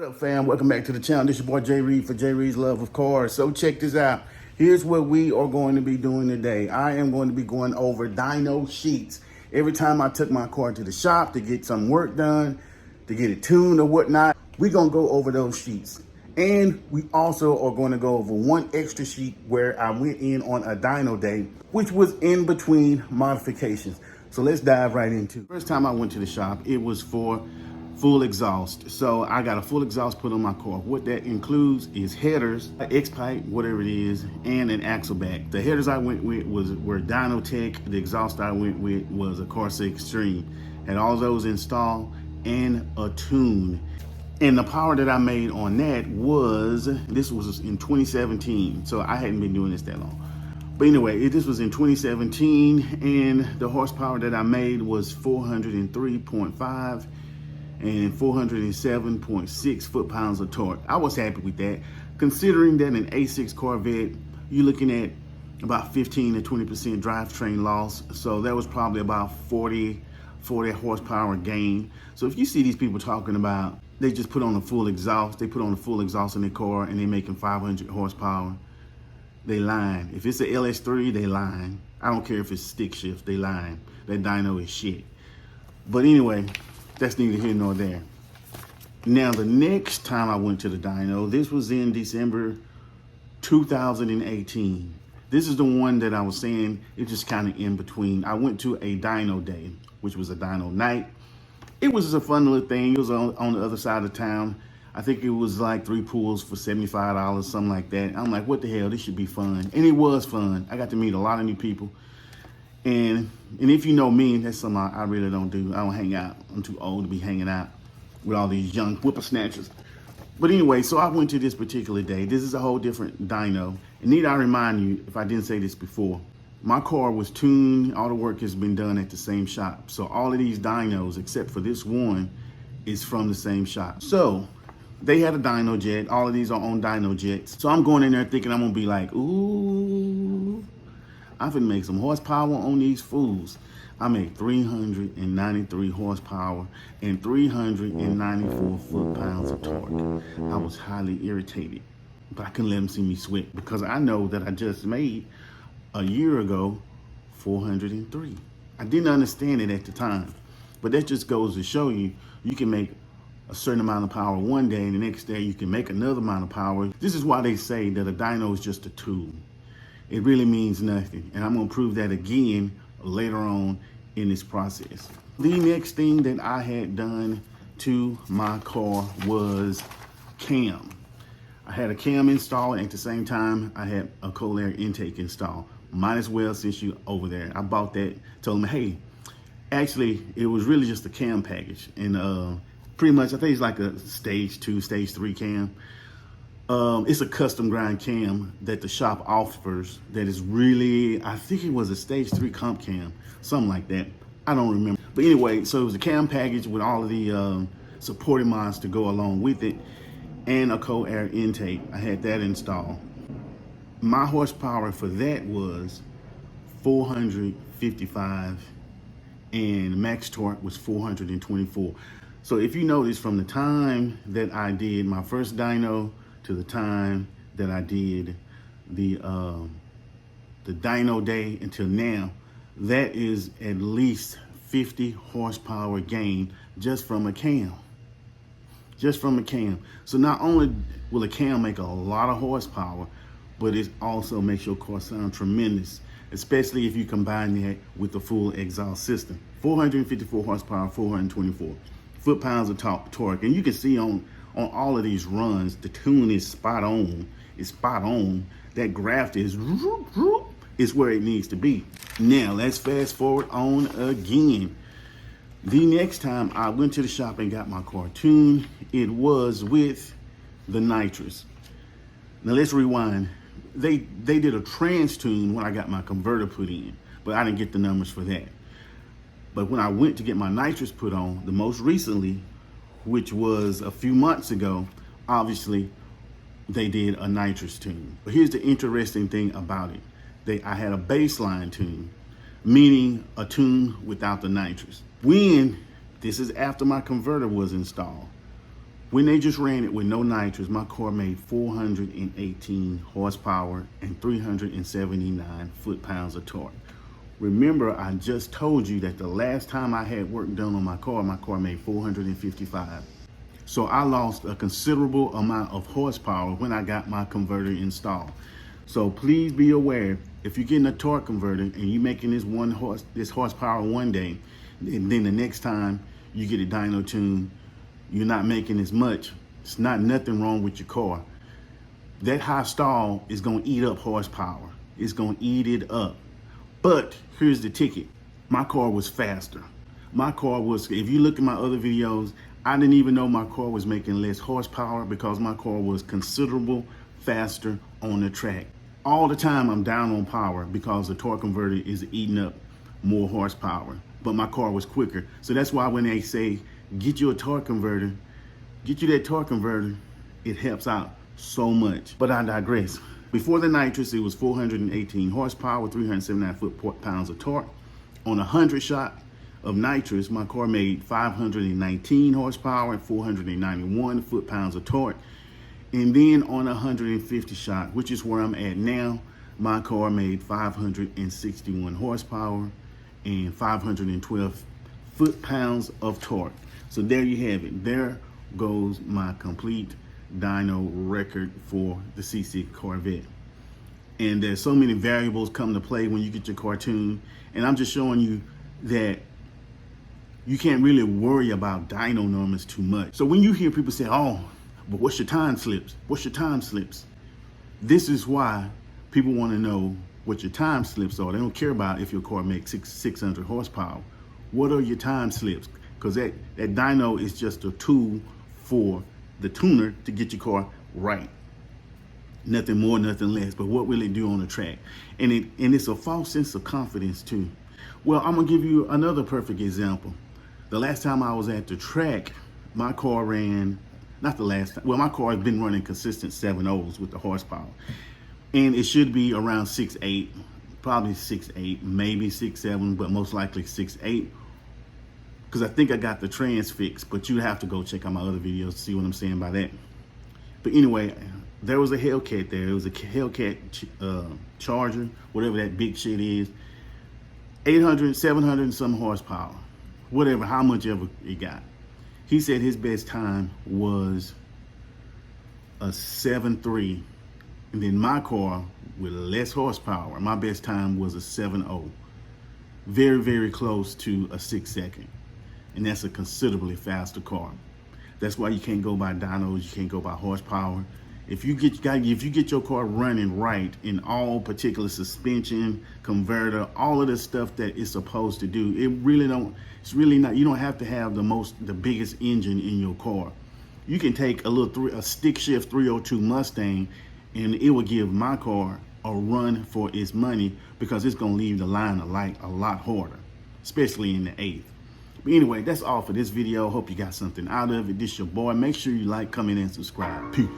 What up, fam? Welcome back to the channel. This is your boy Jay Reed for Jay Reed's Love of Cars. So check this out. Here's what we are going to be doing today. I am going to be going over dyno sheets. Every time I took my car to the shop to get some work done, to get it tuned or whatnot, we're going to go over those sheets. And we also are going to go over one extra sheet where I went in on a dyno day, which was in between modifications. So let's dive right into it. First time I went to the shop, it was for full exhaust. So I got a full exhaust put on my car. What that includes is headers, X-pipe, whatever it is, and an axle back. The headers I went with were Dyno Tech. The exhaust I went with was a Corvette Extreme. Had all those installed and a tune. And the power that I made on that this was in 2017. So I hadn't been doing this that long. But anyway, this was in 2017, and the horsepower that I made was 403.5 and 407.6 foot-pounds of torque. I was happy with that, considering that an A6 Corvette, you're looking at about 15 to 20% drivetrain loss. So that was probably about 40 horsepower gain. So if you see these people talking about, they just put on a full exhaust, they put on a full exhaust in their car and they're making 500 horsepower, they lying. If it's an LS3, they lying. I don't care if it's stick shift, they lying. That dyno is shit. But anyway, that's neither here nor there. Now, the next time I went to the dyno, this was in December 2018. This is the one that I was saying, it's just kind of in between. I went to a dyno day, which was a dyno night. It was just a fun little thing. It was on the other side of town. I think it was like 3 pulls for $75, something like that. I'm like, what the hell, this should be fun. And it was fun. I got to meet a lot of new people. And if you know me, that's something I really don't do. I don't hang out. I'm too old to be hanging out with all these young whippersnappers. But anyway, so I went to this particular day. This is a whole different dyno. And need I remind you, if I didn't say this before, my car was tuned. All the work has been done at the same shop. So all of these dynos, except for this one, is from the same shop. So they had a dyno jet. All of these are on dyno jets. So I'm going in there thinking I'm gonna be like, ooh, I'm finna make some horsepower on these fools. I made 393 horsepower and 394 foot-pounds of torque. I was highly irritated, but I couldn't let them see me sweat because I know that I just made a year ago 403. I didn't understand it at the time, but that just goes to show you, you can make a certain amount of power one day and the next day you can make another amount of power. This is why they say that a dyno is just a tool. It really means nothing. And I'm gonna prove that again later on in this process. The next thing that I had done to my car was cam. I had a cam installed, and at the same time, I had a cold air intake installed. Might as well, since you over there. I bought that, told them, hey, actually, it was really just a cam package. And pretty much, I think it's like a stage 2, stage 3 cam. It's a custom grind cam that the shop offers that is really, I think it was a stage 3 comp cam, something like that. I don't remember. But anyway, so it was a cam package with all of the supporting mods to go along with it and a cold air intake. I had that installed. My horsepower for that was 455 and max torque was 424. So if you notice, from the time that I did my first dyno to the time that I did the dyno day until now, that is at least 50 horsepower gain just from a cam. Just from a cam. So not only will a cam make a lot of horsepower, but it also makes your car sound tremendous, especially if you combine that with the full exhaust system. 454 horsepower, 424 foot-pounds of torque. And you can see on all of these runs, the tune is spot on. It's spot on. That graph is where it needs to be. Now, let's fast forward on again. The next time I went to the shop and got my car tuned, it was with the nitrous. Now, let's rewind. They did a trans tune when I got my converter put in, but I didn't get the numbers for that. But when I went to get my nitrous put on, the most recently, which was a few months ago, obviously they did a nitrous tune. But here's the interesting thing about it. I had a baseline tune, meaning a tune without the nitrous. When, this is after my converter was installed, When they just ran it with no nitrous, my car made 418 horsepower and 379 foot-pounds of torque. Remember, I just told you that the last time I had work done on my car made 455. So I lost a considerable amount of horsepower when I got my converter installed. So please be aware, if you're getting a torque converter and you're making this horsepower one day, and then the next time you get a dyno tune, you're not making as much. It's not nothing wrong with your car. That high stall is gonna eat up horsepower. It's gonna eat it up. But here's the ticket. My car was faster. My car was, if you look at my other videos, I didn't even know my car was making less horsepower because my car was considerable faster on the track. All the time I'm down on power because the torque converter is eating up more horsepower, but my car was quicker. So that's why when they say, get you a torque converter, get you that torque converter, it helps out so much. But I digress. Before the nitrous, it was 418 horsepower, 379 foot-pounds of torque. On 100 shot of nitrous, my car made 519 horsepower and 491 foot-pounds of torque. And then on 150 shot, which is where I'm at now, my car made 561 horsepower and 512 foot-pounds of torque. So there you have it. There goes my complete dyno record for the C6 Corvette. And there's so many variables come to play when you get your car tuned. And I'm just showing you that you can't really worry about dyno numbers too much. So when you hear people say, oh, but what's your time slips? What's your time slips? This is why people want to know what your time slips are. They don't care about if your car makes 600 horsepower. What are your time slips? Because that dyno is just a tool for the tuner to get your car right. Nothing more, nothing less. But what will it do on the track? And it's a false sense of confidence too. Well, I'm gonna give you another perfect example. The last time I was at the track, my car ran, not the last time, well, my car has been running consistent 7.0s with the horsepower. And it should be around 6.8, probably 6.8, maybe 6.7, but most likely 6.8. Because I think I got the trans fixed, but you have to go check out my other videos to see what I'm saying by that. But anyway, there was a Hellcat there. It was a Hellcat Charger, whatever that big shit is. 800, 700 and some horsepower. Whatever, how much ever it got. He said his best time was a 7.3. And then my car with less horsepower, my best time was a 7.0. Very, very close to a 6-second. And that's a considerably faster car. That's why you can't go by dynos, you can't go by horsepower. If you get your car running right in all particular suspension, converter, all of the stuff that it's supposed to do, it's really not, you don't have to have the biggest engine in your car. You can take a stick shift 302 Mustang and it will give my car a run for its money because it's gonna leave the line of light a lot harder, especially in the 8th. But anyway, that's all for this video. Hope you got something out of it. This your boy. Make sure you like, comment, and subscribe. Peace.